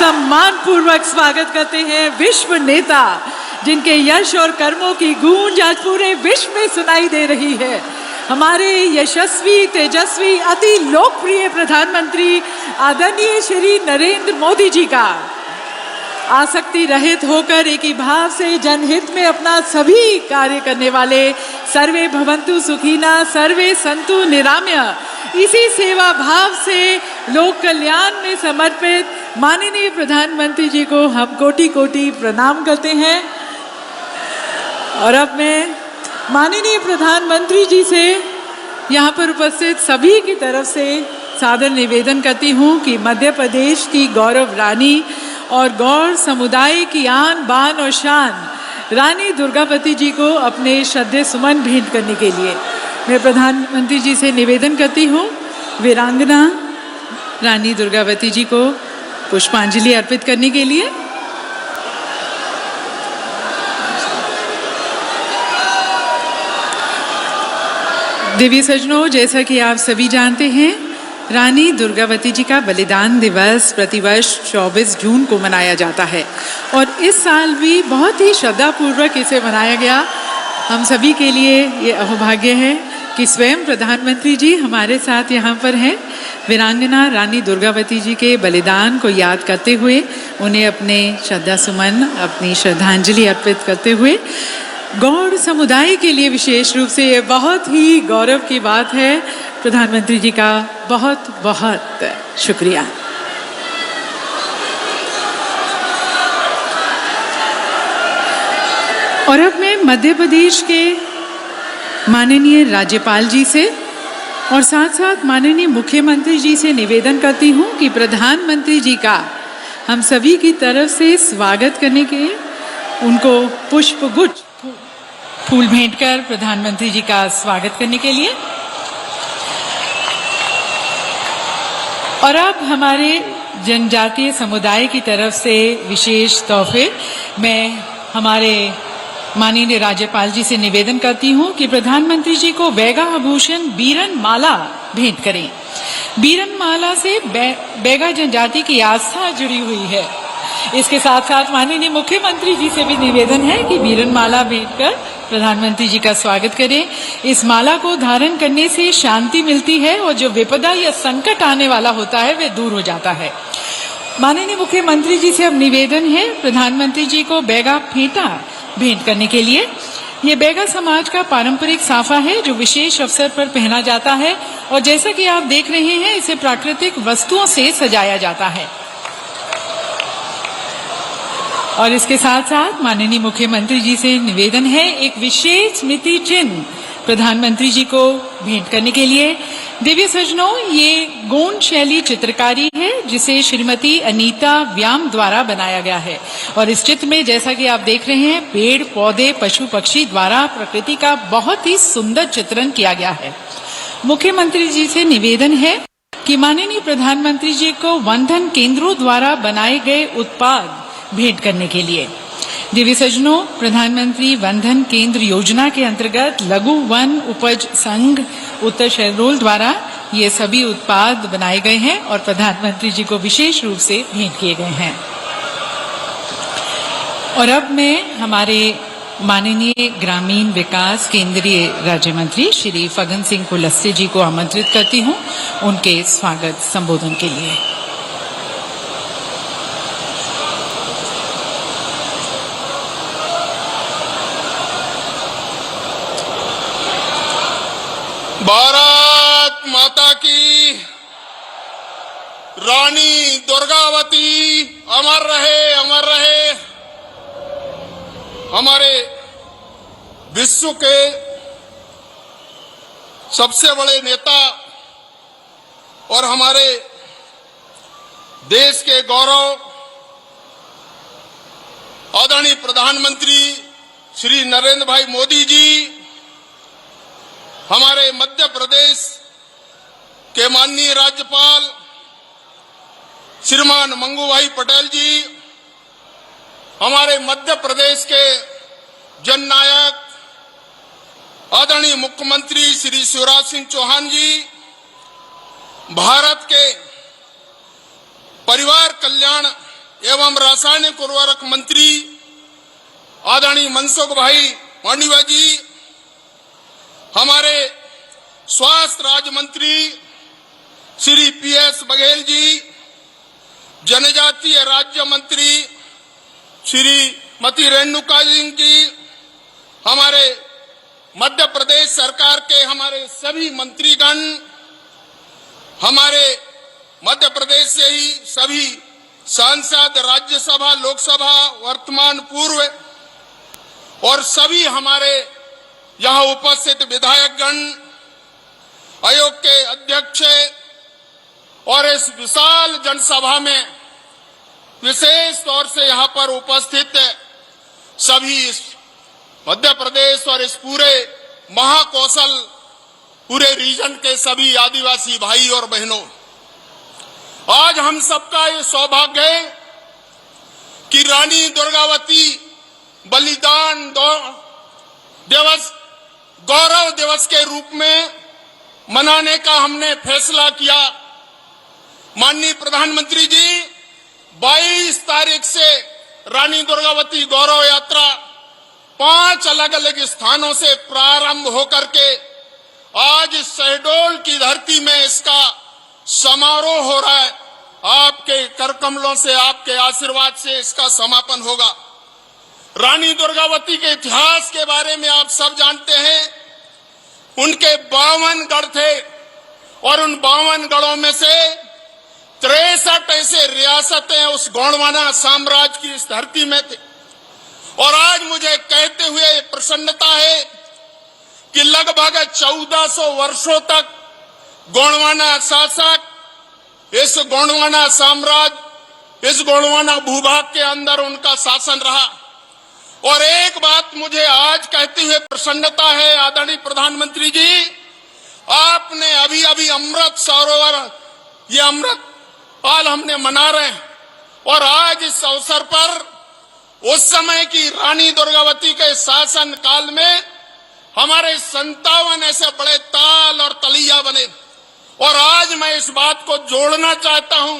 सम्मान पूर्वक स्वागत करते हैं विश्व नेता जिनके यश और कर्मों की गूंज आज पूरे विश्व में सुनाई दे रही है, हमारे यशस्वी, तेजस्वी, अति लोकप्रिय प्रधानमंत्री आदरणीय श्री नरेंद्र मोदी जी का। आसक्ति रहित होकर एक ही भाव से जनहित में अपना सभी कार्य करने वाले सर्वे भवन्तु सुखिनः सर्वे सन्तु निरामया, इसी सेवा भाव से लोक कल्याण में समर्पित माननीय प्रधानमंत्री जी को हम कोटि कोटि प्रणाम करते हैं। और अब मैं माननीय प्रधानमंत्री जी से यहाँ पर उपस्थित सभी की तरफ से सादर निवेदन करती हूँ कि मध्य प्रदेश की गौरव रानी और गौर समुदाय की आन बान और शान रानी दुर्गावती जी को अपने श्रद्धेय सुमन भेंट करने के लिए मैं प्रधानमंत्री जी से निवेदन करती हूँ वीरांगना रानी दुर्गावती जी को पुष्पांजलि अर्पित करने के लिए। देवी सज्जनों, जैसा कि आप सभी जानते हैं, रानी दुर्गावती जी का बलिदान दिवस प्रतिवर्ष 24 जून को मनाया जाता है और इस साल भी बहुत ही श्रद्धापूर्वक इसे मनाया गया। हम सभी के लिए ये अहोभाग्य है कि स्वयं प्रधानमंत्री जी हमारे साथ यहाँ पर हैं। वीरांगना रानी दुर्गावती जी के बलिदान को याद करते हुए उन्हें अपने श्रद्धा सुमन, अपनी श्रद्धांजलि अर्पित करते हुए गौड़ समुदाय के लिए विशेष रूप से ये बहुत ही गौरव की बात है। प्रधानमंत्री जी का बहुत बहुत शुक्रिया। और अब मैं मध्य प्रदेश के माननीय राज्यपाल जी से और साथ साथ माननीय मुख्यमंत्री जी से निवेदन करती हूँ कि प्रधानमंत्री जी का हम सभी की तरफ से स्वागत करने के उनको पुष्पगुच्छ फूल भेंट कर प्रधानमंत्री जी का स्वागत करने के लिए। और अब हमारे जनजातीय समुदाय की तरफ से विशेष तोहफे मैं हमारे माननीय राज्यपाल जी से निवेदन करती हूँ कि प्रधानमंत्री जी को बैगा आभूषण बीरन माला भेंट करें। बीरन माला से बैगा जनजाति की आस्था जुड़ी हुई है। इसके साथ साथ माननीय मुख्यमंत्री जी से भी निवेदन है कि बीरन माला भेंट कर प्रधानमंत्री जी का स्वागत करें। इस माला को धारण करने से शांति मिलती है और जो विपदा या संकट आने वाला होता है वह दूर हो जाता है। माननीय मुख्यमंत्री जी से अब निवेदन है प्रधानमंत्री जी को बैगा फेंटा भेंट करने के लिए। ये बैगा समाज का पारंपरिक साफा है जो विशेष अवसर पर पहना जाता है और जैसा कि आप देख रहे हैं इसे प्राकृतिक वस्तुओं से सजाया जाता है। और इसके साथ साथ माननीय मुख्यमंत्री जी से निवेदन है एक विशेष स्मृति चिन्ह प्रधानमंत्री जी को भेंट करने के लिए। दिव्य सज्जनों, ये गोंड शैली चित्रकारी है जिसे श्रीमती अनीता व्याम द्वारा बनाया गया है और इस चित्र में जैसा कि आप देख रहे हैं पेड़ पौधे पशु पक्षी द्वारा प्रकृति का बहुत ही सुंदर चित्रण किया गया है। मुख्यमंत्री जी से निवेदन है कि माननीय प्रधानमंत्री जी को वनधन केंद्रों द्वारा बनाए गए उत्पाद भेंट करने के लिए। दिव्य सज्जनों, प्रधानमंत्री वनधन केंद्र योजना के अंतर्गत लघु वन उपज संघ उत्तर शहडोल द्वारा ये सभी उत्पाद बनाए गए हैं और प्रधानमंत्री जी को विशेष रूप से भेंट किए गए हैं। और अब मैं हमारे माननीय ग्रामीण विकास केंद्रीय राज्य मंत्री श्री फग्गन सिंह कुलस्ते जी को आमंत्रित करती हूँ उनके स्वागत संबोधन के लिए। भारत माता की, रानी दुर्गावती अमर रहे, अमर रहे। हमारे विश्व के सबसे बड़े नेता और हमारे देश के गौरव आदरणीय प्रधानमंत्री श्री नरेंद्र भाई मोदी जी, हमारे मध्य प्रदेश के माननीय राज्यपाल श्रीमान मंगू भाई पटेल जी, हमारे मध्य प्रदेश के जननायक आदरणीय मुख्यमंत्री श्री शिवराज सिंह चौहान जी, भारत के परिवार कल्याण एवं रासायनिक उर्वरक मंत्री आदरणीय मनसुख भाई मांडविया जी, हमारे स्वास्थ्य राज्य मंत्री श्री PS बघेल जी, जनजातीय राज्य मंत्री श्रीमती रेणुका सिंह जी, हमारे मध्य प्रदेश सरकार के हमारे सभी मंत्रीगण, हमारे मध्य प्रदेश से ही सभी सांसद, राज्यसभा, लोकसभा, वर्तमान, पूर्व और सभी हमारे यहाँ उपस्थित विधायकगण, आयोग के अध्यक्ष और इस विशाल जनसभा में विशेष तौर से यहाँ पर उपस्थित सभी मध्य प्रदेश और इस पूरे महाकौशल पूरे रीजन के सभी आदिवासी भाई और बहनों, आज हम सबका ये सौभाग्य है कि रानी दुर्गावती बलिदान दिवस गौरव दिवस के रूप में मनाने का हमने फैसला किया। माननीय प्रधानमंत्री जी, 22 तारीख से रानी दुर्गावती गौरव यात्रा 5 अलग अलग स्थानों से प्रारंभ होकर के आज शहडोल की धरती में इसका समारोह हो रहा है। आपके करकमलों से, आपके आशीर्वाद से इसका समापन होगा। रानी दुर्गावती के इतिहास के बारे में आप सब जानते हैं। उनके 52 गढ़ थे और उन 52 गढ़ों में से 63 ऐसे रियासतें उस गोंडवाना साम्राज्य की इस धरती में थे। और आज मुझे कहते हुए प्रसन्नता है कि लगभग 1400 वर्षों तक गोंडवाना शासक इस गोंडवाना साम्राज्य, इस गोंडवाना भूभाग के अंदर उनका शासन रहा। और एक बात मुझे आज कहते हुए प्रसन्नता है, आदरणीय प्रधानमंत्री जी, आपने अभी अभी अमृत सरोवर, ये अमृत काल हमने मना रहे हैं और आज इस अवसर पर उस समय की रानी दुर्गावती के शासन काल में हमारे 57 ऐसे बड़े ताल और तलिया बने। और आज मैं इस बात को जोड़ना चाहता हूं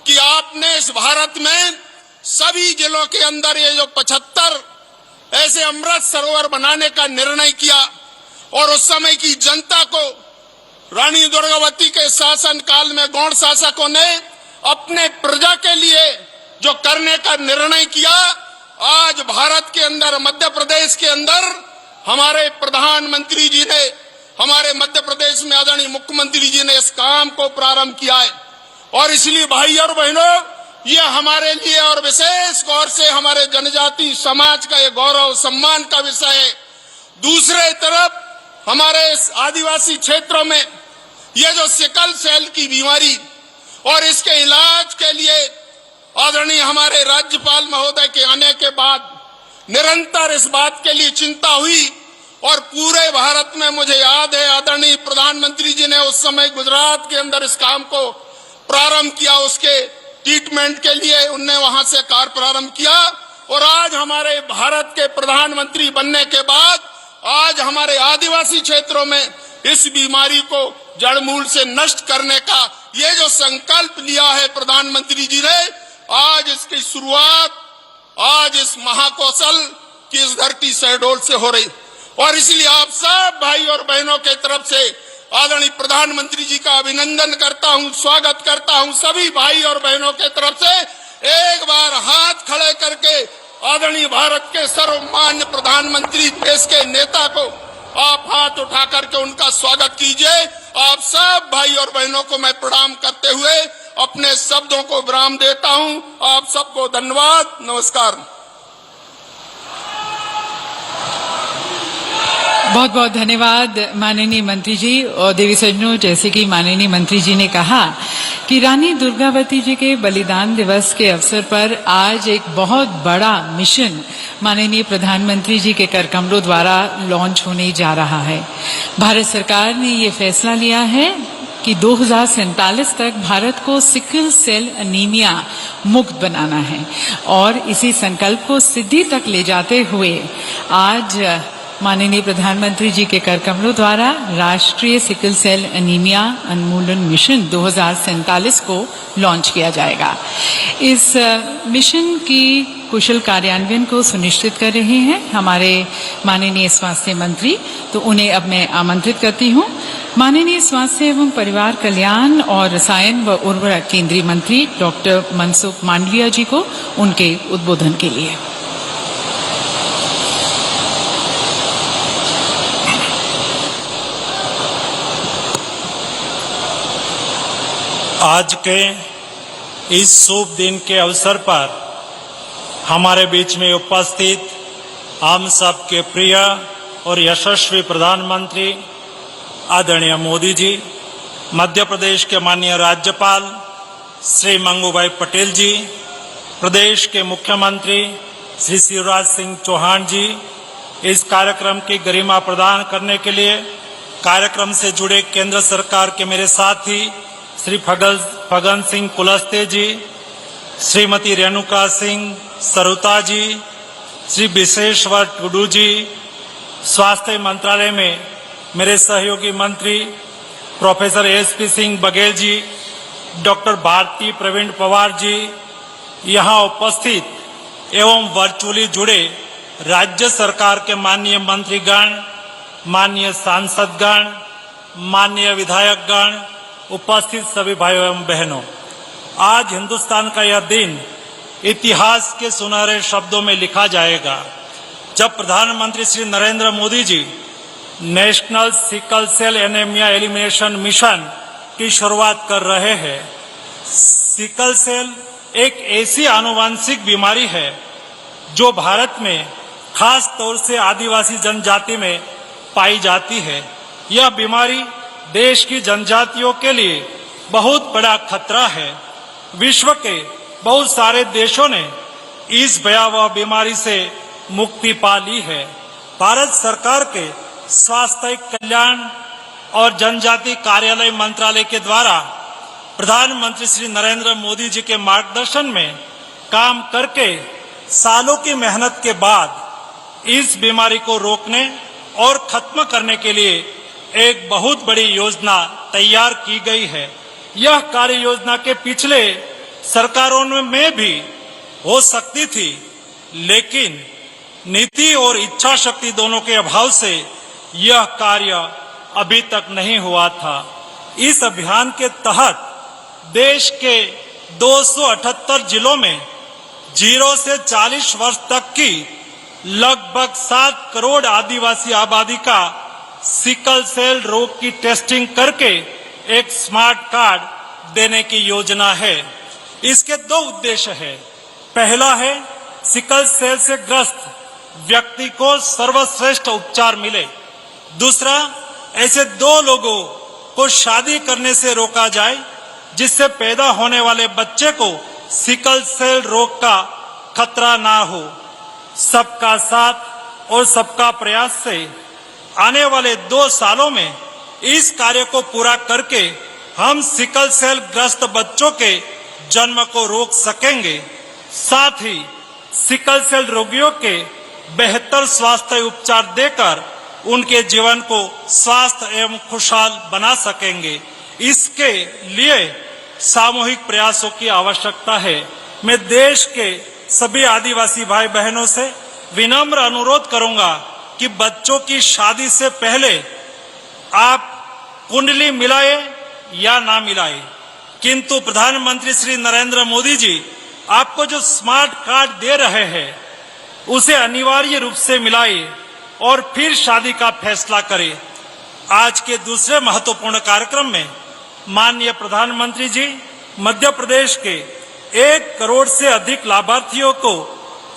कि आपने इस भारत में सभी जिलों के अंदर ये जो 75 ऐसे अमृत सरोवर बनाने का निर्णय किया और उस समय की जनता को रानी दुर्गावती के शासन काल में गौड़ शासकों ने अपने प्रजा के लिए जो करने का निर्णय किया, आज भारत के अंदर, मध्य प्रदेश के अंदर हमारे प्रधानमंत्री जी ने, हमारे मध्य प्रदेश में आदरणीय मुख्यमंत्री जी ने इस काम को प्रारंभ किया है। और इसलिए भाई और बहनों, ये हमारे लिए और विशेष तौर से हमारे जनजाति समाज का ये गौरव सम्मान का विषय है। दूसरे तरफ हमारे इस आदिवासी क्षेत्रों में ये जो सिकल सेल की बीमारी और इसके इलाज के लिए आदरणीय हमारे राज्यपाल महोदय के आने के बाद निरंतर इस बात के लिए चिंता हुई और पूरे भारत में मुझे याद है आदरणीय प्रधानमंत्री जी ने उस समय गुजरात के अंदर इस काम को प्रारंभ किया, उसके ट्रीटमेंट के लिए उनने वहां से कार्य प्रारंभ किया। और आज हमारे भारत के प्रधानमंत्री बनने के बाद आज हमारे आदिवासी क्षेत्रों में इस बीमारी को जड़मूल से नष्ट करने का ये जो संकल्प लिया है प्रधानमंत्री जी ने, आज इसकी शुरुआत आज इस महाकौशल की इस धरती शहडोल से हो रही। और इसलिए आप सब भाई और बहनों के तरफ से आदरणीय प्रधानमंत्री जी का अभिनंदन करता हूं, स्वागत करता हूं। सभी भाई और बहनों के तरफ से एक बार हाथ खड़े करके आदरणीय भारत के सर्वमान्य प्रधानमंत्री, देश के नेता को आप हाथ उठा करके उनका स्वागत कीजिए। आप सब भाई और बहनों को मैं प्रणाम करते हुए अपने शब्दों को विराम देता हूं। आप सबको धन्यवाद, नमस्कार। बहुत बहुत धन्यवाद माननीय मंत्री जी। और देवी सज्जनों, जैसे कि माननीय मंत्री जी ने कहा कि रानी दुर्गावती जी के बलिदान दिवस के अवसर पर आज एक बहुत बड़ा मिशन माननीय प्रधानमंत्री जी के करकमलों द्वारा लॉन्च होने जा रहा है। भारत सरकार ने ये फैसला लिया है कि 2047 तक भारत को सिकल सेल एनीमिया मुक्त बनाना है और इसी संकल्प को सिद्धि तक ले जाते हुए आज माननीय प्रधानमंत्री जी के कर कमलों द्वारा राष्ट्रीय सिकल सेल एनीमिया उन्मूलन मिशन 2047 को लॉन्च किया जाएगा। इस मिशन की कुशल कार्यान्वयन को सुनिश्चित कर रहे हैं हमारे माननीय स्वास्थ्य मंत्री, तो उन्हें अब मैं आमंत्रित करती हूं। माननीय स्वास्थ्य एवं परिवार कल्याण और रसायन व उर्वरक केंद्रीय मंत्री डॉक्टर मनसुख मांडविया जी को उनके उद्बोधन के लिए। आज के इस शुभ दिन के अवसर पर हमारे बीच में उपस्थित हम सबके प्रिय और यशस्वी प्रधानमंत्री आदरणीय मोदी जी, मध्य प्रदेश के माननीय राज्यपाल श्री मंगूभाई पटेल जी, प्रदेश के मुख्यमंत्री श्री शिवराज सिंह चौहान जी, इस कार्यक्रम की गरिमा प्रदान करने के लिए कार्यक्रम से जुड़े केंद्र सरकार के मेरे साथी श्री फगन सिंह कुलस्ते जी, श्रीमती रेणुका सिंह सरुता जी, श्री विशेश्वर टुडू जी, स्वास्थ्य मंत्रालय में मेरे सहयोगी मंत्री professor SP Singh Baghel ji, doctor Bharti Pravin Pawar ji, यहाँ उपस्थित एवं वर्चुअली जुड़े राज्य सरकार के माननीय मंत्रीगण, माननीय सांसदगण, माननीय विधायकगण, उपस्थित सभी भाइयों एवं बहनों, आज हिंदुस्तान का यह दिन इतिहास के सुनहरे शब्दों में लिखा जाएगा जब प्रधानमंत्री Shri Narendra Modi ji national sickle cell anaemia elimination mission की शुरुआत कर रहे हैं। सिकल सेल एक ऐसी आनुवंशिक बीमारी है जो भारत में खास तौर से आदिवासी जनजाति में पाई जाती है। यह बीमारी देश की जनजातियों के लिए बहुत बड़ा खतरा है। विश्व के बहुत सारे देशों ने इस भयावह बीमारी से मुक्ति पा ली है। भारत सरकार के स्वास्थ्य कल्याण और जनजाति कार्यालय मंत्रालय के द्वारा प्रधानमंत्री श्री नरेंद्र मोदी जी के मार्गदर्शन में काम करके सालों की मेहनत के बाद इस बीमारी को रोकने और खत्म करने के लिए एक बहुत बड़ी योजना तैयार की गई है। यह कार्य योजना के पिछले सरकारों में भी हो सकती थी, लेकिन नीति और इच्छा शक्ति दोनों के अभाव से यह कार्य अभी तक नहीं हुआ था। इस अभियान के तहत देश के 278 जिलों में 0 से 40 वर्ष तक की लगभग 7 करोड़ आदिवासी आबादी का सिकल सेल रोग की टेस्टिंग करके एक स्मार्ट कार्ड देने की योजना है। इसके 2 उद्देश्य है। पहला है सिकल सेल से ग्रस्त व्यक्ति को सर्वश्रेष्ठ उपचार मिले। दूसरा, ऐसे 2 लोगों को शादी करने से रोका जाए जिससे पैदा होने वाले बच्चे को सिकल सेल रोग का खतरा ना हो। सबका साथ और सबका प्रयास से आने वाले 2 सालों में इस कार्य को पूरा करके हम सिकल सेल ग्रस्त बच्चों के जन्म को रोक सकेंगे। साथ ही सिकल सेल रोगियों के बेहतर स्वास्थ्य उपचार देकर उनके जीवन को स्वस्थ एवं खुशहाल बना सकेंगे। इसके लिए सामूहिक प्रयासों की आवश्यकता है। मैं देश के सभी आदिवासी भाई बहनों से विनम्र अनुरोध करूंगा कि बच्चों की शादी से पहले आप कुंडली मिलाए या ना मिलाए, किंतु प्रधानमंत्री श्री नरेंद्र मोदी जी आपको जो स्मार्ट कार्ड दे रहे हैं उसे अनिवार्य रूप से मिलाए और फिर शादी का फैसला करें। आज के दूसरे महत्वपूर्ण कार्यक्रम में माननीय प्रधानमंत्री जी मध्य प्रदेश के 1 करोड़ से अधिक लाभार्थियों को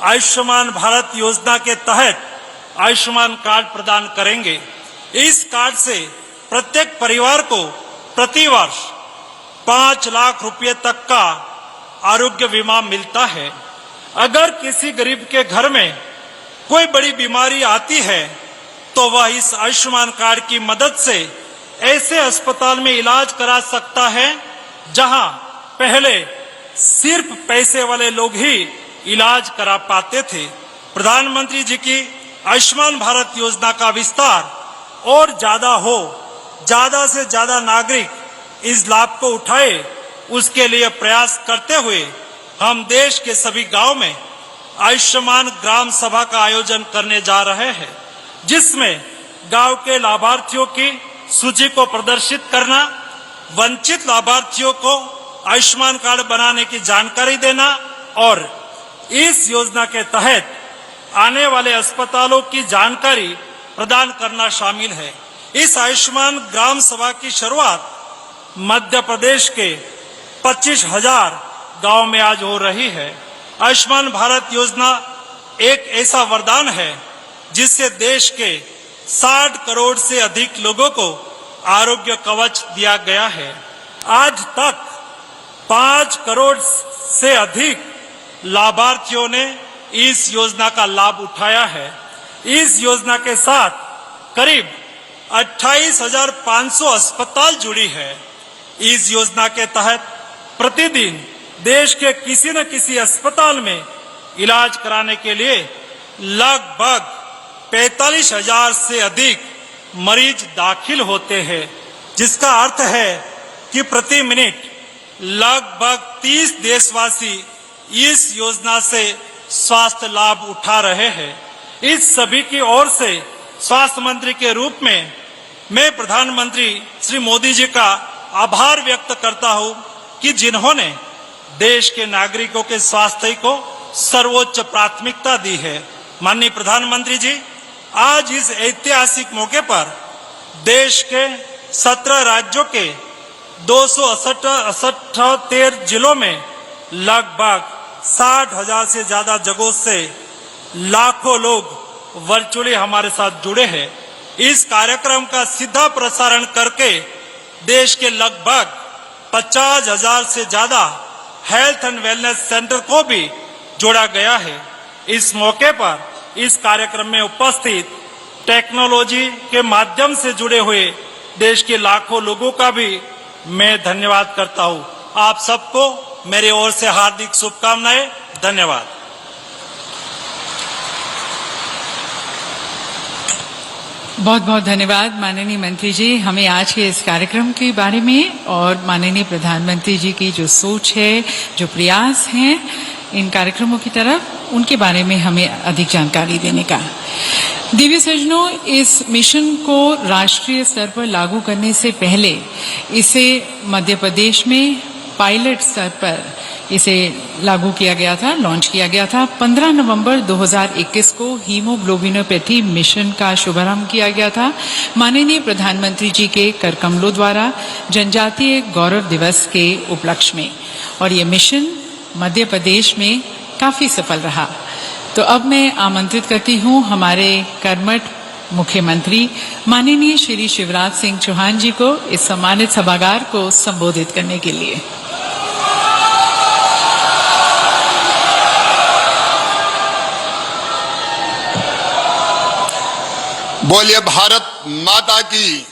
आयुष्मान भारत योजना के तहत आयुष्मान कार्ड प्रदान करेंगे। इस कार्ड से प्रत्येक परिवार को प्रतिवर्ष 5 लाख रुपए तक का आरोग्य बीमा मिलता है। अगर किसी गरीब के घर में कोई बड़ी बीमारी आती है तो वह इस आयुष्मान कार्ड की मदद से ऐसे अस्पताल में इलाज करा सकता है जहां पहले सिर्फ पैसे वाले लोग ही इलाज करा पाते थे। प्रधानमंत्री जी की आयुष्मान भारत योजना का विस्तार और ज्यादा हो, ज्यादा से ज्यादा नागरिक इस लाभ को उठाए, उसके लिए प्रयास करते हुए हम देश के सभी गांव में आयुष्मान ग्राम सभा का आयोजन करने जा रहे हैं, जिसमें गांव के लाभार्थियों की सूची को प्रदर्शित करना, वंचित लाभार्थियों को आयुष्मान कार्ड बनाने की जानकारी देना और इस योजना के तहत आने वाले अस्पतालों की जानकारी प्रदान करना शामिल है। इस आयुष्मान ग्राम सभा की शुरुआत मध्य प्रदेश के 25,000 गांव में आज हो रही है। आयुष्मान भारत योजना एक ऐसा वरदान है जिससे देश के 60 करोड़ से अधिक लोगों को आरोग्य कवच दिया गया है। आज तक 5 करोड़ से अधिक लाभार्थियों ने इस योजना का लाभ उठाया है। इस योजना के साथ करीब 28,500 अस्पताल जुड़ी है। इस योजना के तहत प्रतिदिन देश के किसी न किसी अस्पताल में इलाज कराने के लिए लगभग 45,000 से अधिक मरीज दाखिल होते हैं, जिसका अर्थ है कि प्रति मिनट लगभग 30 देशवासी इस योजना से स्वास्थ्य लाभ उठा रहे हैं। इस सभी की ओर से स्वास्थ्य मंत्री के रूप में मैं प्रधानमंत्री श्री मोदी जी का आभार व्यक्त करता हूं कि जिन्होंने देश के नागरिकों के स्वास्थ्य को सर्वोच्च प्राथमिकता दी है। माननीय प्रधानमंत्री जी, आज इस ऐतिहासिक मौके पर देश के 17 राज्यों के 268 जिलों में लगभग 60,000 से ज्यादा जगहों से लाखों लोग वर्चुअली हमारे साथ जुड़े हैं। इस कार्यक्रम का सीधा प्रसारण करके देश के लगभग 50,000 से ज्यादा हेल्थ एंड वेलनेस सेंटर को भी जोड़ा गया है। इस मौके पर इस कार्यक्रम में उपस्थित टेक्नोलॉजी के माध्यम से जुड़े हुए देश के लाखों लोगों का भी मैं धन्यवाद करता हूं। आप सबको मेरी ओर से हार्दिक शुभकामनाएं। धन्यवाद। बहुत बहुत धन्यवाद माननीय मंत्री जी, हमें आज के इस कार्यक्रम के बारे में और माननीय प्रधानमंत्री जी की जो सोच है, जो प्रयास हैं इन कार्यक्रमों की तरफ, उनके बारे में हमें अधिक जानकारी देने का। दिव्य सज्जनों, इस मिशन को राष्ट्रीय स्तर पर लागू करने से पहले इसे मध्य प्रदेश में पायलट स्तर पर इसे लागू किया गया था, लॉन्च किया गया था। 15 नवंबर 2021 को हीमोग्लोबिनोपैथी मिशन का शुभारंभ किया गया था माननीय प्रधानमंत्री जी के कर कमलों द्वारा जनजातीय गौरव दिवस के उपलक्ष्य में, और ये मिशन मध्य प्रदेश में काफी सफल रहा। तो अब मैं आमंत्रित करती हूँ हमारे कर्मठ मुख्यमंत्री माननीय श्री शिवराज सिंह चौहान जी को इस सम्मानित सभागार को संबोधित करने के लिए। बोलिए भारत माता की,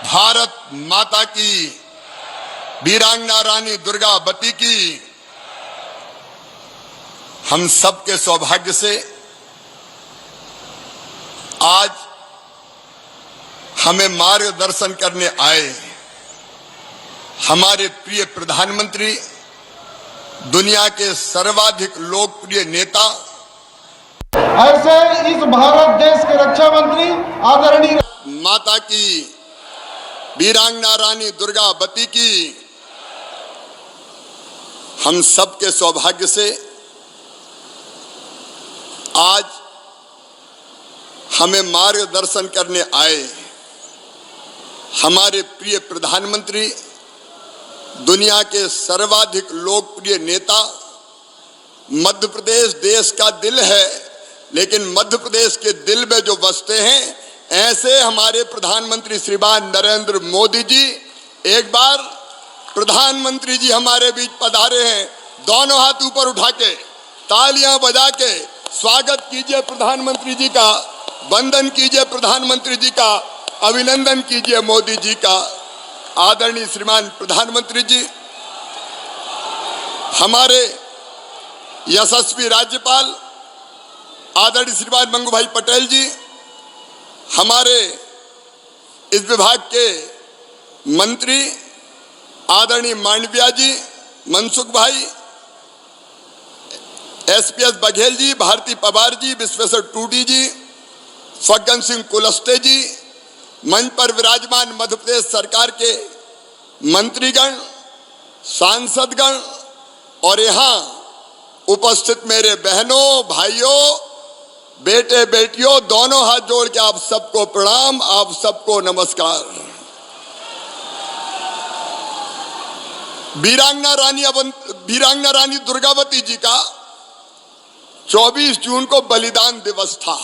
भारत माता की, वीरांगना रानी दुर्गावती की। हम सबके सौभाग्य से आज हमें मार्गदर्शन करने आए हमारे प्रिय प्रधानमंत्री, दुनिया के सर्वाधिक लोकप्रिय नेता, ऐसे इस भारत देश के रक्षा मंत्री आदरणीय माता की, वीरांगना रानी दुर्गावती की। हम सबके सौभाग्य से आज हमें मार्गदर्शन करने आए हमारे प्रिय प्रधानमंत्री, दुनिया के सर्वाधिक लोकप्रिय नेता। मध्य प्रदेश देश का दिल है, लेकिन मध्य प्रदेश के दिल में जो बसते हैं ऐसे हमारे प्रधानमंत्री श्रीमान नरेंद्र मोदी जी। एक बार प्रधानमंत्री जी हमारे बीच पधारे हैं, दोनों हाथ ऊपर उठा के तालियां बजा के स्वागत कीजिए प्रधानमंत्री जी का, वंदन कीजिए प्रधानमंत्री जी का, अभिनंदन कीजिए मोदी जी का। आदरणीय श्रीमान प्रधानमंत्री जी, हमारे यशस्वी राज्यपाल आदरणीय श्रीमान मंगू भाई पटेल जी, हमारे इस विभाग के मंत्री आदरणीय मांडविया जी, मनसुख भाई, एसपीएस बघेल जी, भारती पवार जी, विश्वेश्वर टूडी जी, फग्गन सिंह कुलस्ते जी, मंच पर विराजमान मध्य प्रदेश सरकार के मंत्रीगण, सांसदगण और यहाँ उपस्थित मेरे बहनों, भाइयों, बेटे बेटियों, दोनों हाथ जोड़ के आप सबको प्रणाम, आप सबको नमस्कार। वीरांगना रानी दुर्गावती जी का 24 जून को बलिदान दिवस था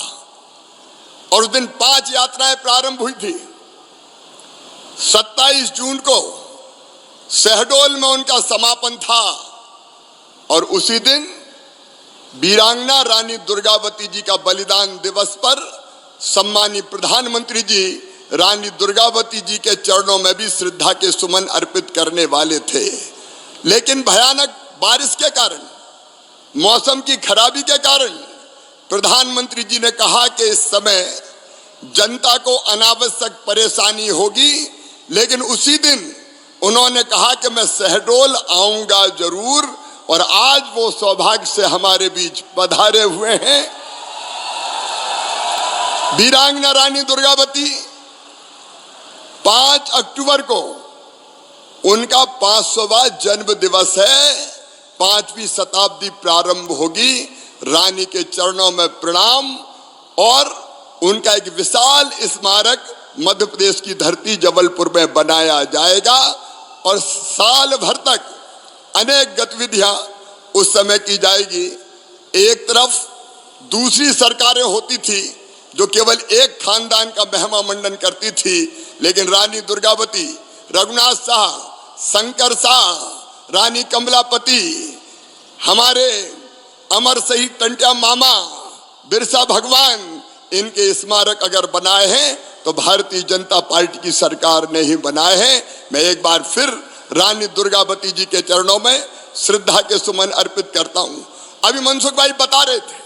और उस दिन 5 यात्राएं प्रारंभ हुई थी। 27 जून को शहडोल में उनका समापन था और उसी दिन वीरांगना रानी दुर्गावती जी का बलिदान दिवस पर सम्मानीय प्रधानमंत्री जी रानी दुर्गावती जी के चरणों में भी श्रद्धा के सुमन अर्पित करने वाले थे, लेकिन भयानक बारिश के कारण, मौसम की खराबी के कारण प्रधानमंत्री जी ने कहा कि इस समय जनता को अनावश्यक परेशानी होगी, लेकिन उसी दिन उन्होंने कहा कि मैं शहडोल आऊंगा जरूर, और आज वो सौभाग्य से हमारे बीच पधारे हुए हैं। वीरांगना रानी दुर्गावती 5 अक्टूबर को उनका 500वां जन्म दिवस है। 5वीं शताब्दी प्रारंभ होगी। रानी के चरणों में प्रणाम और उनका एक विशाल स्मारक मध्य प्रदेश की धरती जबलपुर में बनाया जाएगा और साल भर तक अनेक गतिविधियां उस समय की जाएगी। एक तरफ दूसरी सरकारें होती थी जो केवल एक खानदान का महिमा मंडन करती थी, लेकिन रानी दुर्गावती, रघुनाथ शाह, शंकर शाह, रानी कमलापति, हमारे अमर शहीद टंट्या मामा, बिरसा भगवान, इनके स्मारक अगर बनाए हैं तो भारतीय जनता पार्टी की सरकार ने ही बनाए हैं। मैं एक बार फिर रानी दुर्गावती जी के चरणों में श्रद्धा के सुमन अर्पित करता हूं। अभी मनसुख भाई बता रहे थे,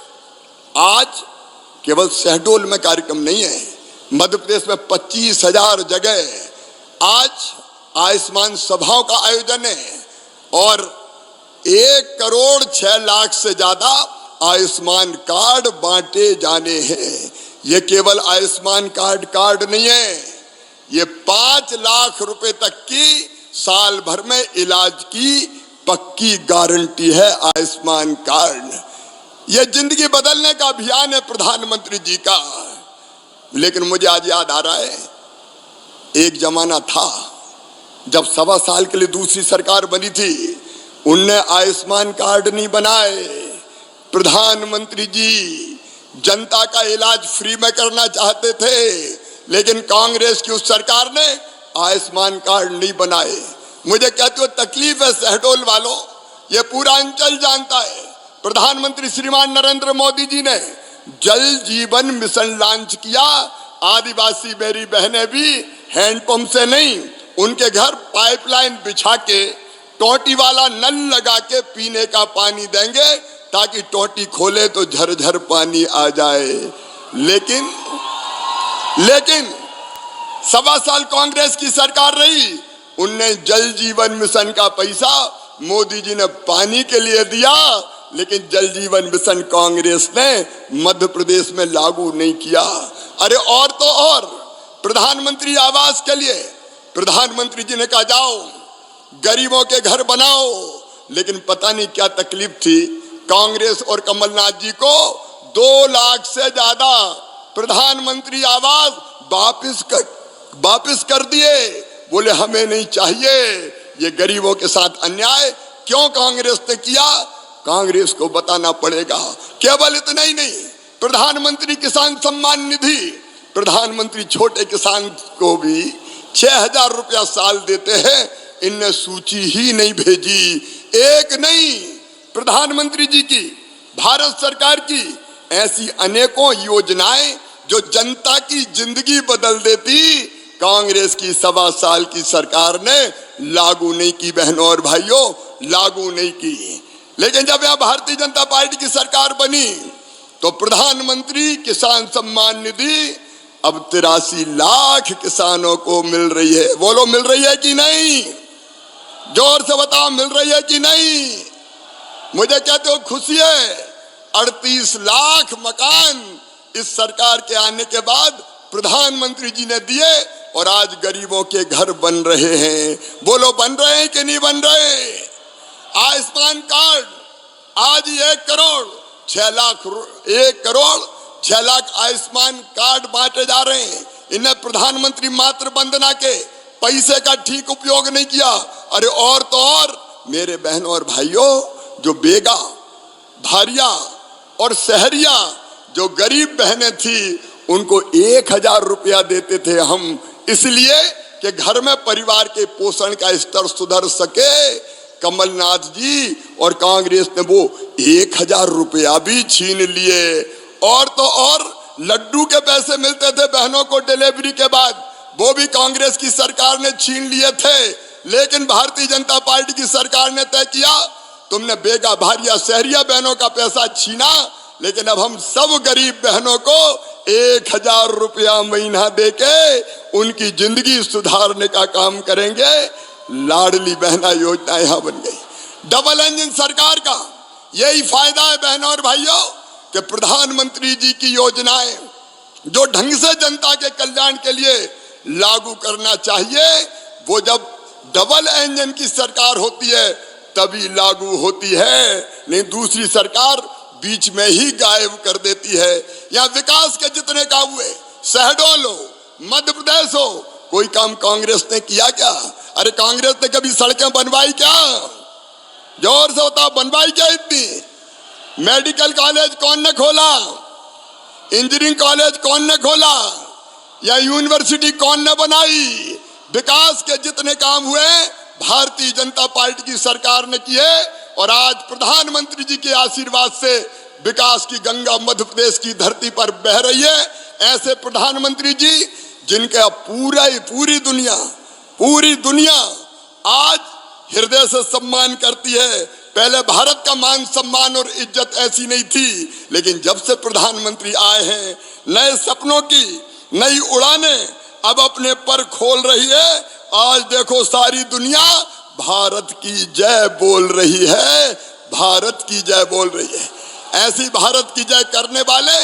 आज केवल शहडोल में कार्यक्रम नहीं है, मध्य प्रदेश में 25,000 जगह आज आयुष्मान सभाओं का आयोजन है और 1 करोड़ 6 लाख से ज्यादा आयुष्मान कार्ड बांटे जाने हैं। ये केवल आयुष्मान कार्ड नहीं है, ये 5 लाख रुपए तक की साल भर में इलाज की पक्की गारंटी है आयुष्मान कार्ड। यह जिंदगी बदलने का अभियान है प्रधानमंत्री जी का। लेकिन मुझे आज याद आ रहा है, एक जमाना था जब 1.25 साल के लिए दूसरी सरकार बनी थी, उनने आयुष्मान कार्ड नहीं बनाए। प्रधानमंत्री जी जनता का इलाज फ्री में करना चाहते थे, लेकिन कांग्रेस की उस सरकार ने आयुष्मान कार्ड नहीं बनाए। मुझे कहते हो तकलीफ है शहडोल वालों, ये पूरा अंचल जानता है। प्रधानमंत्री श्रीमान नरेंद्र मोदी जी ने जल जीवन मिशन लॉन्च किया। आदिवासी मेरी बहनें भी हैंडपंप से नहीं, उनके घर पाइपलाइन बिछा के टोटी वाला नल लगा के पीने का पानी देंगे ताकि टोटी खोले तो झरझर पानी आ जाए। लेकिन 1.25 साल कांग्रेस की सरकार रही, उनने जल जीवन मिशन का पैसा मोदी जी ने पानी के लिए दिया, लेकिन जल जीवन मिशन कांग्रेस ने मध्य प्रदेश में लागू नहीं किया। अरे और तो और, प्रधानमंत्री आवास के लिए प्रधानमंत्री जी ने कहा जाओ गरीबों के घर बनाओ, लेकिन पता नहीं क्या तकलीफ थी, कांग्रेस और कमलनाथ जी को 2 लाख से ज्यादा प्रधानमंत्री आवास वापिस कर दिए। बोले हमें नहीं चाहिए, ये गरीबों के साथ अन्याय क्यों कांग्रेस ने किया, कांग्रेस को बताना पड़ेगा। केवल इतना ही नहीं, प्रधानमंत्री किसान सम्मान निधि, प्रधानमंत्री छोटे किसान को भी 6,000 रुपया साल देते हैं, इनने सूची ही नहीं भेजी। एक नहीं, प्रधानमंत्री जी की, भारत सरकार की ऐसी अनेकों योजनाएं जो जनता की जिंदगी बदल देती, कांग्रेस की 1.25 साल की सरकार ने लागू नहीं की। बहनों और भाइयों, लागू नहीं की। लेकिन जब यहां भारतीय जनता पार्टी की सरकार बनी तो प्रधानमंत्री किसान सम्मान निधि अब 83 लाख किसानों को मिल रही है। बोलो, मिल रही है कि नहीं? जोर से बताओ, मिल रही है कि नहीं? मुझे कहते हो खुशी है। 38 लाख मकान इस सरकार के आने के बाद प्रधानमंत्री जी ने दिए और आज गरीबों के घर बन रहे हैं। बोलो, बन रहे हैं कि नहीं बन रहे? आयुष्मान कार्ड आज 1 करोड़ 6 लाख आयुष्मान कार्ड बांटे जा रहे हैं। इन्हें प्रधानमंत्री मातृ वंदना के पैसे का ठीक उपयोग नहीं किया। अरे और तो और मेरे बहनों और भाइयों, जो बेगा, भारिया और सहरिया जो गरीब बहनें थी, उनको 1000 रुपया देते थे हम, इसलिए कि घर में परिवार के पोषण का स्तर सुधर सके। कमलनाथ जी और कांग्रेस ने वो 1000 रुपया भी छीन लिए। और तो और लड्डू के पैसे मिलते थे बहनों को डिलीवरी के बाद, वो भी कांग्रेस की सरकार ने छीन लिए थे। लेकिन भारतीय जनता पार्टी की सरकार ने तय किया, तुमने बेगा, भारिया, सहरिया बहनों का पैसा छीना, लेकिन अब हम सब गरीब बहनों को 1000 रुपया महीना देके उनकी जिंदगी सुधारने का काम करेंगे। लाडली बहना योजना यहां बन गई। डबल इंजन सरकार का यही फायदा है बहनों और भाइयों, कि प्रधानमंत्री जी की योजनाएं जो ढंग से जनता के कल्याण के लिए लागू करना चाहिए, वो जब डबल इंजन की सरकार होती है तभी लागू होती है, नहीं दूसरी सरकार बीच में ही गायब कर देती है। यहाँ विकास के जितने काम हुए, शहडोल हो, मध्य प्रदेश हो, कोई काम कांग्रेस ने किया क्या? अरे कांग्रेस ने कभी सड़कें बनवाई क्या? जोर से बताओ, बनवाई क्या इतनी? मेडिकल कॉलेज कौन ने खोला? इंजीनियरिंग कॉलेज कौन ने खोला? या यूनिवर्सिटी कौन ने बनाई? विकास के जितने काम हुए भारतीय जनता पार्टी की सरकार ने किए। और आज प्रधानमंत्री जी के आशीर्वाद से विकास की गंगा मध्य प्रदेश की धरती पर बह रही है। ऐसे प्रधानमंत्री जी जिनका पूरी दुनिया आज हृदय से सम्मान करती है। पहले भारत का मान सम्मान और इज्जत ऐसी नहीं थी, लेकिन जब से प्रधानमंत्री आए हैं, नए सपनों की नई उड़ानें अब अपने पर खोल रही है। आज देखो सारी दुनिया भारत की जय बोल रही है, भारत की जय बोल रही है। ऐसी भारत की जय करने वाले,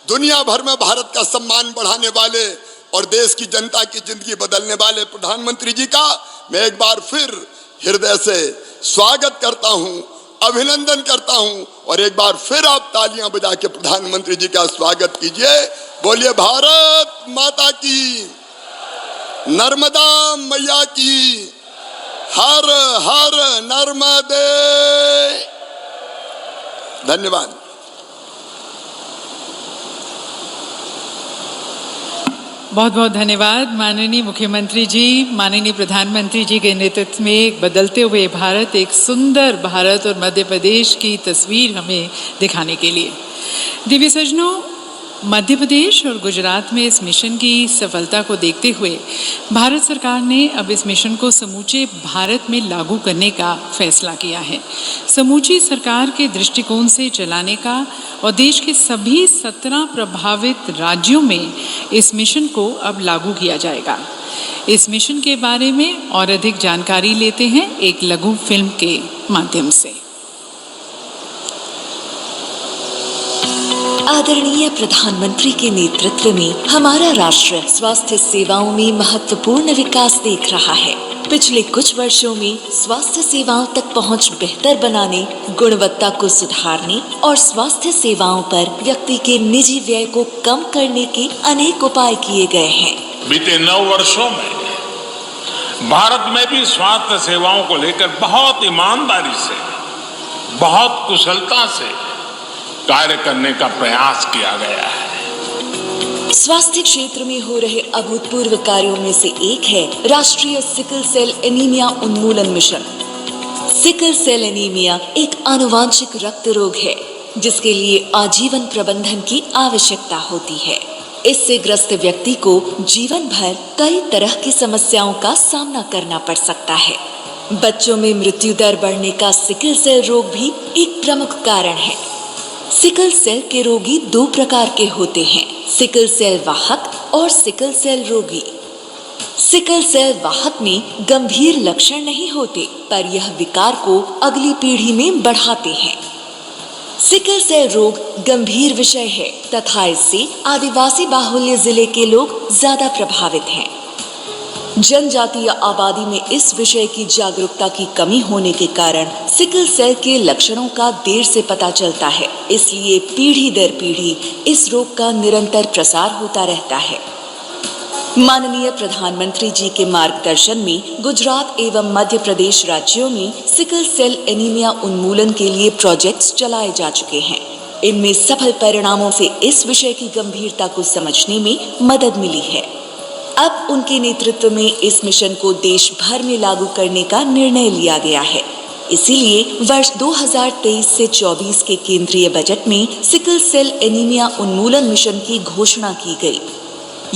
दुनिया भर में भारत का सम्मान बढ़ाने वाले और देश की जनता की जिंदगी बदलने वाले प्रधानमंत्री जी का मैं एक बार फिर हृदय से स्वागत करता हूं, अभिनंदन करता हूं। और एक बार फिर आप तालियां बजा के प्रधानमंत्री जी का स्वागत कीजिए। बोलिए भारत माता की, नर्मदा मैया की, हर हर नर्मदे। धन्यवाद। बहुत बहुत धन्यवाद माननीय मुख्यमंत्री जी, माननीय प्रधानमंत्री जी के नेतृत्व में एक बदलते हुए भारत, एक सुंदर भारत और मध्य प्रदेश की तस्वीर हमें दिखाने के लिए। दिव्य सज्जनों, मध्य प्रदेश और गुजरात में इस मिशन की सफलता को देखते हुए भारत सरकार ने अब इस मिशन को समूचे भारत में लागू करने का फैसला किया है। समूची सरकार के दृष्टिकोण से चलाने का और देश के सभी 17 प्रभावित राज्यों में इस मिशन को अब लागू किया जाएगा। इस मिशन के बारे में और अधिक जानकारी लेते हैं एक लघु फिल्म के माध्यम से। आदरणीय प्रधानमंत्री के नेतृत्व में हमारा राष्ट्र स्वास्थ्य सेवाओं में महत्वपूर्ण विकास देख रहा है। पिछले कुछ वर्षों में स्वास्थ्य सेवाओं तक पहुंच बेहतर बनाने, गुणवत्ता को सुधारने और स्वास्थ्य सेवाओं पर व्यक्ति के निजी व्यय को कम करने के अनेक उपाय किए गए हैं। बीते 9 वर्षों में भारत में भी स्वास्थ्य सेवाओं को लेकर बहुत ईमानदारी से, बहुत कुशलता से कार्य करने का प्रयास किया गया है। स्वास्थ्य क्षेत्र में हो रहे अभूतपूर्व कार्यों में से एक है राष्ट्रीय सिकल सेल एनीमिया उन्मूलन मिशन। सिकल सेल एनीमिया एक आनुवांशिक रक्त रोग है जिसके लिए आजीवन प्रबंधन की आवश्यकता होती है। इससे ग्रस्त व्यक्ति को जीवन भर कई तरह की समस्याओं का सामना करना पड़ सकता है। बच्चों में मृत्यु दर बढ़ने का सिकल सेल रोग भी एक प्रमुख कारण है। सिकल सेल के रोगी दो प्रकार के होते हैं, सिकल सेल वाहक और सिकल सेल रोगी। सिकल सेल वाहक में गंभीर लक्षण नहीं होते, पर यह विकार को अगली पीढ़ी में बढ़ाते हैं। सिकल सेल रोग गंभीर विषय है तथा इससे आदिवासी बाहुल्य जिले के लोग ज्यादा प्रभावित हैं। जनजातीय आबादी में इस विषय की जागरूकता की कमी होने के कारण सिकल सेल के लक्षणों का देर से पता चलता है, इसलिए पीढ़ी दर पीढ़ी इस रोग का निरंतर प्रसार होता रहता है। माननीय प्रधानमंत्री जी के मार्गदर्शन में गुजरात एवं मध्य प्रदेश राज्यों में सिकल सेल एनीमिया उन्मूलन के लिए प्रोजेक्ट्स चलाए जा चुके हैं। इनमें सफल परिणामों से इस विषय की गंभीरता को समझने में मदद मिली है। अब उनके नेतृत्व में इस मिशन को देश भर में लागू करने का निर्णय लिया गया है। इसीलिए वर्ष 2023 से 24 के केंद्रीय बजट में सिकल सेल एनीमिया उन्मूलन मिशन की घोषणा की गई।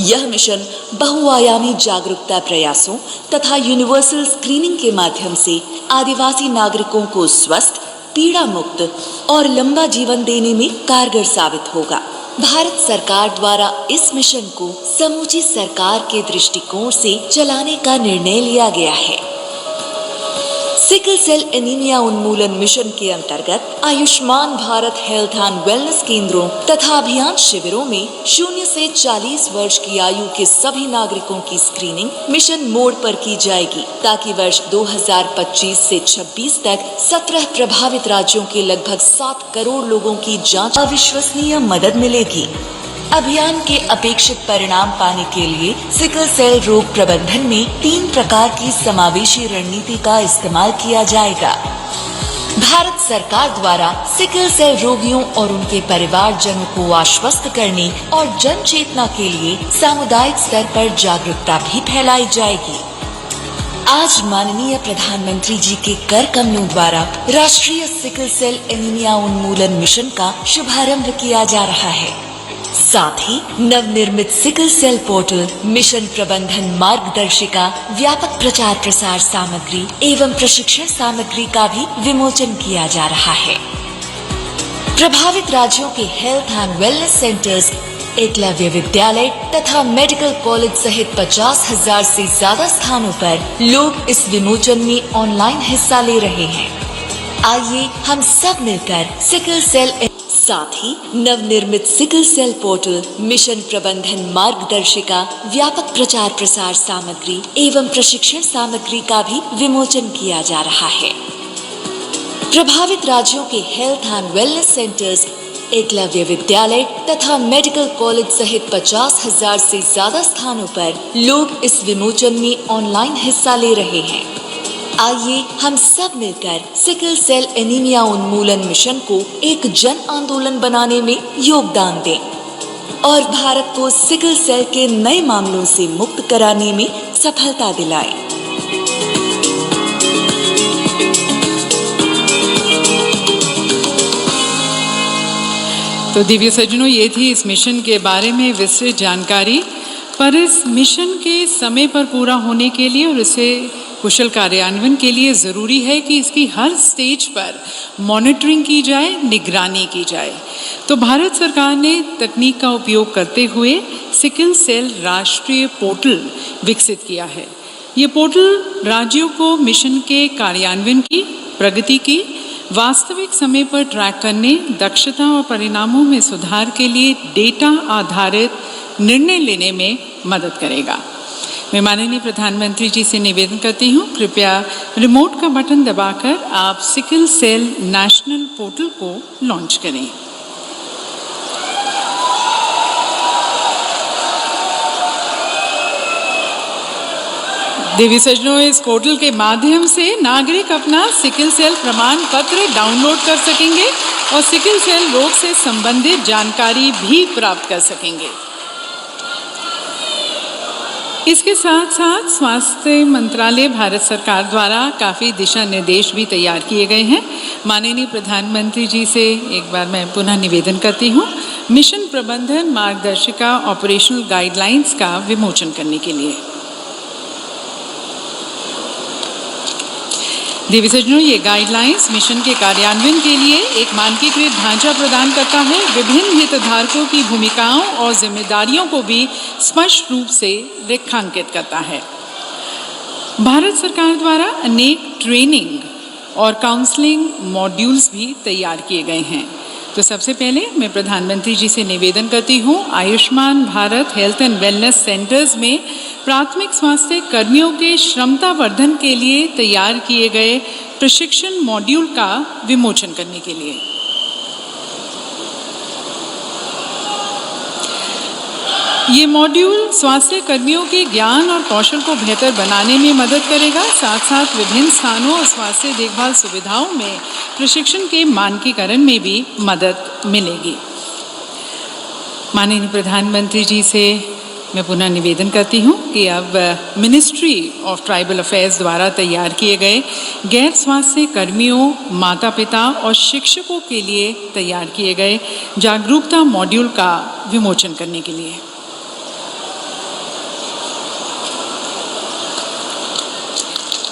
यह मिशन बहुआयामी जागरूकता प्रयासों तथा यूनिवर्सल स्क्रीनिंग के माध्यम से आदिवासी नागरिकों को स्वस्थ, पीड़ा मुक्त और लंबा जीवन देने में कारगर साबित होगा। भारत सरकार द्वारा इस मिशन को समूची सरकार के दृष्टिकोण से चलाने का निर्णय लिया गया है। सिकल सेल एनीमिया उन्मूलन मिशन के अंतर्गत Ayushman Bharat health and wellness केंद्रों तथा अभियान शिविरों में 0 से 40 वर्ष की आयु के सभी नागरिकों की स्क्रीनिंग मिशन मोड पर की जाएगी, ताकि वर्ष 2025 से 26 तक 17 प्रभावित राज्यों के लगभग 7 करोड़ लोगों की जांच अविश्वसनीय मदद मिलेगी। अभियान के अपेक्षित परिणाम पाने के लिए सिकल सेल रोग प्रबंधन में 3 प्रकार की समावेशी रणनीति का इस्तेमाल किया जाएगा। भारत सरकार द्वारा सिकल सेल रोगियों और उनके परिवारजनों को आश्वस्त करने और जन चेतना के लिए सामुदायिक स्तर पर जागरूकता भी फैलाई जाएगी। आज माननीय प्रधानमंत्री जी के कर कमलों द्वारा राष्ट्रीय सिकल सेल एनीमिया उन्मूलन मिशन का शुभारंभ किया जा रहा है। साथ ही नवनिर्मित सिकल सेल पोर्टल, मिशन प्रबंधन मार्गदर्शिका, व्यापक प्रचार प्रसार सामग्री एवं प्रशिक्षण सामग्री का भी विमोचन किया जा रहा है। प्रभावित राज्यों के health and wellness centres, Eklavya विद्यालय तथा मेडिकल कॉलेज सहित 50,000 से ज्यादा स्थानों पर लोग इस विमोचन में ऑनलाइन हिस्सा ले रहे हैं। आइए हम सब मिलकर सिकल सेल साथ ही नवनिर्मित सिकल सेल पोर्टल, मिशन प्रबंधन मार्गदर्शिका, व्यापक प्रचार प्रसार सामग्री एवं प्रशिक्षण सामग्री का भी विमोचन किया जा रहा है। प्रभावित राज्यों के health and wellness centres, Eklavya विद्यालय तथा मेडिकल कॉलेज सहित 50,000 से ज्यादा स्थानों पर लोग इस विमोचन में ऑनलाइन हिस्सा ले रहे हैं। आइए हम सब मिलकर सिकल सेल एनीमिया उन्मूलन मिशन को एक जन आंदोलन बनाने में योगदान दें और भारत को सिकल सेल के नए मामलों से मुक्त कराने में सफलता दिलाएं। तो दिव्य सज्जनों, ये थी इस मिशन के बारे में विस्तृत जानकारी। पर इस मिशन के समय पर पूरा होने के लिए और इसे कुशल कार्यान्वयन के लिए ज़रूरी है कि इसकी हर स्टेज पर मॉनिटरिंग की जाए, निगरानी की जाए। तो भारत सरकार ने तकनीक का उपयोग करते हुए सिकल सेल राष्ट्रीय पोर्टल विकसित किया है। ये पोर्टल राज्यों को मिशन के कार्यान्वयन की प्रगति की वास्तविक समय पर ट्रैक करने, दक्षता और परिणामों में सुधार के लिए डेटा आधारित निर्णय लेने में मदद करेगा। मैं माननीय प्रधानमंत्री जी से निवेदन करती हूँ, कृपया रिमोट का बटन दबाकर आप सिकल सेल नेशनल पोर्टल को लॉन्च करें। देवी सज्जनों, इस पोर्टल के माध्यम से नागरिक अपना सिकल सेल प्रमाण पत्र डाउनलोड कर सकेंगे और सिकल सेल रोग से संबंधित जानकारी भी प्राप्त कर सकेंगे। इसके साथ साथ स्वास्थ्य मंत्रालय भारत सरकार द्वारा काफ़ी दिशा निर्देश भी तैयार किए गए हैं। माननीय प्रधानमंत्री जी से एक बार मैं पुनः निवेदन करती हूँ, मिशन प्रबंधन मार्गदर्शिका ऑपरेशनल गाइडलाइंस का विमोचन करने के लिए। देवी सज्जनों, ये गाइडलाइंस मिशन के कार्यान्वयन के लिए एक मानकीकृत ढांचा प्रदान करता है, विभिन्न हितधारकों की भूमिकाओं और जिम्मेदारियों को भी स्पष्ट रूप से रेखांकित करता है। भारत सरकार द्वारा अनेक ट्रेनिंग और काउंसलिंग मॉड्यूल्स भी तैयार किए गए हैं। तो सबसे पहले मैं प्रधानमंत्री जी से निवेदन करती हूँ, Ayushman Bharat health and wellness centres में प्राथमिक स्वास्थ्य कर्मियों के क्षमता वर्धन के लिए तैयार किए गए प्रशिक्षण मॉड्यूल का विमोचन करने के लिए। ये मॉड्यूल स्वास्थ्य कर्मियों के ज्ञान और कौशल को बेहतर बनाने में मदद करेगा, साथ साथ विभिन्न स्थानों और स्वास्थ्य देखभाल सुविधाओं में प्रशिक्षण के मानकीकरण में भी मदद मिलेगी। माननीय प्रधानमंत्री जी से मैं पुनः निवेदन करती हूँ कि अब मिनिस्ट्री ऑफ ट्राइबल अफेयर्स द्वारा तैयार किए गए गैर स्वास्थ्य कर्मियों, माता पिता और शिक्षकों के लिए तैयार किए गए जागरूकता मॉड्यूल का विमोचन करने के लिए।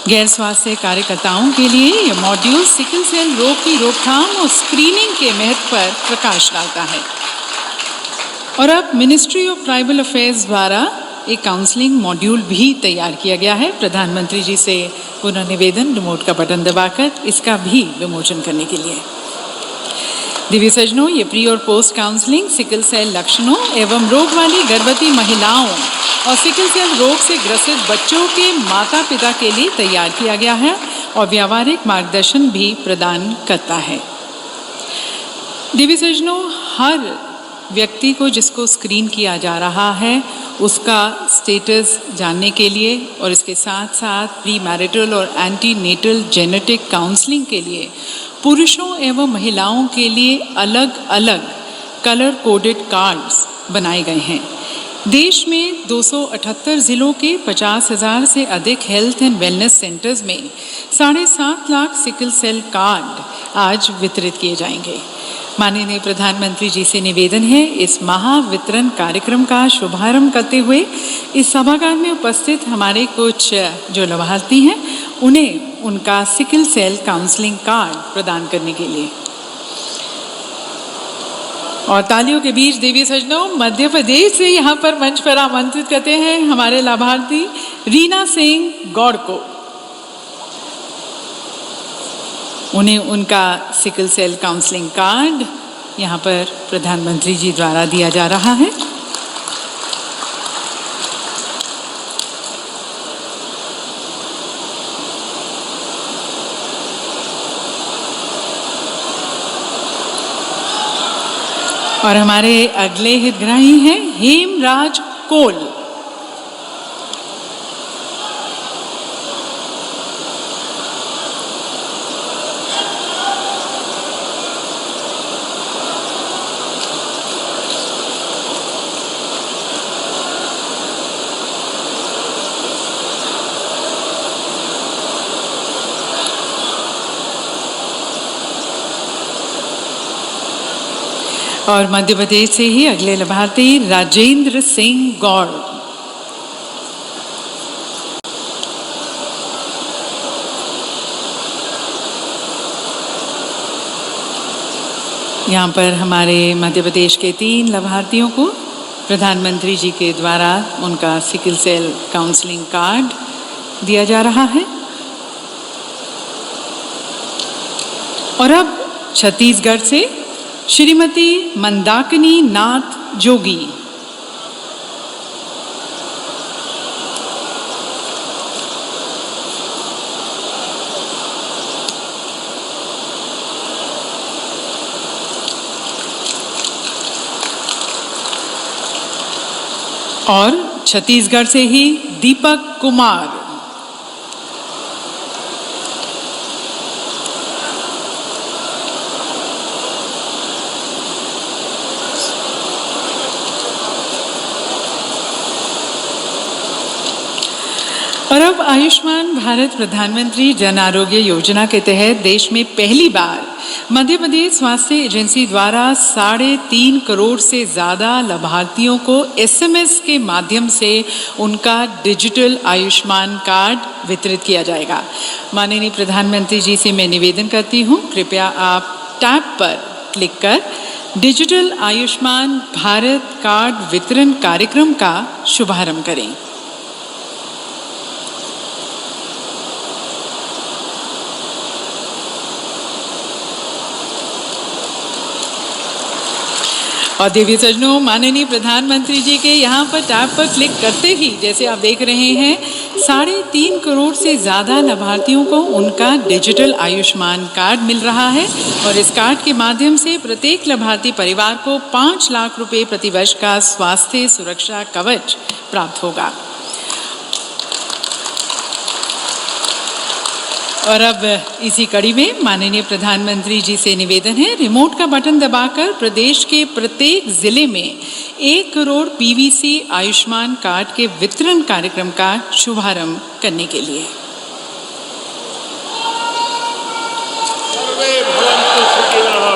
गैर स्वास्थ्य कार्यकर्ताओं के लिए यह मॉड्यूल सिकल सेल रोग की रोकथाम और स्क्रीनिंग के महत्व पर प्रकाश डालता है। और अब मिनिस्ट्री ऑफ ट्राइबल अफेयर्स द्वारा एक काउंसलिंग मॉड्यूल भी तैयार किया गया है। प्रधानमंत्री जी से पुनः निवेदन, रिमोट का बटन दबाकर इसका भी विमोचन करने के लिए। दिव्य सज्जनों, ये प्री और पोस्ट काउंसलिंग सिकल सेल लक्षणों एवं रोग वाली गर्भवती महिलाओं और सिकल सेल रोग से ग्रसित बच्चों के माता पिता के लिए तैयार किया गया है और व्यावहारिक मार्गदर्शन भी प्रदान करता है। दिव्य सज्जनों, हर व्यक्ति को जिसको स्क्रीन किया जा रहा है उसका स्टेटस जानने के लिए और इसके साथ साथ प्री मैरिटल और एंटी नेटल जेनेटिक काउंसलिंग के लिए पुरुषों एवं महिलाओं के लिए अलग अलग कलर कोडेड कार्ड्स बनाए गए हैं। देश में 278 जिलों के 50,000 से अधिक हेल्थ एंड वेलनेस सेंटर्स में 7.5 लाख सिकल सेल कार्ड आज वितरित किए जाएंगे। माननीय प्रधानमंत्री जी से निवेदन है, इस महावितरण कार्यक्रम का शुभारंभ करते हुए इस सभागार में उपस्थित हमारे कुछ जो लाभार्थी हैं उन्हें उनका सिकल सेल काउंसलिंग कार्ड प्रदान करने के लिए। और तालियों के बीच देवी सज्जनों, मध्य प्रदेश से यहाँ पर मंच पर आमंत्रित करते हैं हमारे लाभार्थी रीना सिंह गौड़ को। उन्हें उनका सिकल सेल काउंसलिंग कार्ड यहाँ पर प्रधानमंत्री जी द्वारा दिया जा रहा है। और हमारे अगले हितग्राही हैं हेमराज कोल। और मध्य प्रदेश से ही अगले लाभार्थी राजेंद्र सिंह गौड़। यहाँ पर हमारे मध्य प्रदेश के 3 लाभार्थियों को प्रधानमंत्री जी के द्वारा उनका सिकल सेल काउंसलिंग कार्ड दिया जा रहा है। और अब छत्तीसगढ़ से श्रीमती मंदाकिनी नाथ जोगी। और छत्तीसगढ़ से ही दीपक कुमार। और अब आयुष्मान भारत प्रधानमंत्री जन आरोग्य योजना के तहत देश में पहली बार मध्य प्रदेश स्वास्थ्य एजेंसी द्वारा 3.5 करोड़ से ज़्यादा लाभार्थियों को SMS के माध्यम से उनका डिजिटल आयुष्मान कार्ड वितरित किया जाएगा। माननीय प्रधानमंत्री जी से मैं निवेदन करती हूँ, कृपया आप टैब पर क्लिक कर डिजिटल आयुष्मान भारत कार्ड वितरण कार्यक्रम का शुभारंभ करें। और देवी सज्जनों, माननीय प्रधानमंत्री जी के यहाँ पर टैब पर क्लिक करते ही जैसे आप देख रहे हैं 3.5 करोड़ से ज़्यादा लाभार्थियों को उनका डिजिटल आयुष्मान कार्ड मिल रहा है और इस कार्ड के माध्यम से प्रत्येक लाभार्थी परिवार को 5 लाख रुपए प्रतिवर्ष का स्वास्थ्य सुरक्षा कवच प्राप्त होगा। और अब इसी कड़ी में माननीय प्रधानमंत्री जी से निवेदन है, रिमोट का बटन दबाकर प्रदेश के प्रत्येक जिले में 1 करोड़ PVC आयुष्मान कार्ड के वितरण कार्यक्रम का शुभारंभ करने के लिए। सर्वे भवन्तु सुखिनः,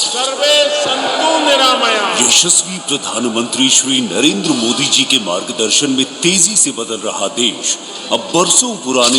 सर्वे सन्तु निरामयाः। यशस्वी प्रधानमंत्री श्री नरेंद्र मोदी जी के मार्गदर्शन में तेजी से बदल रहा देश अब बरसों पुराने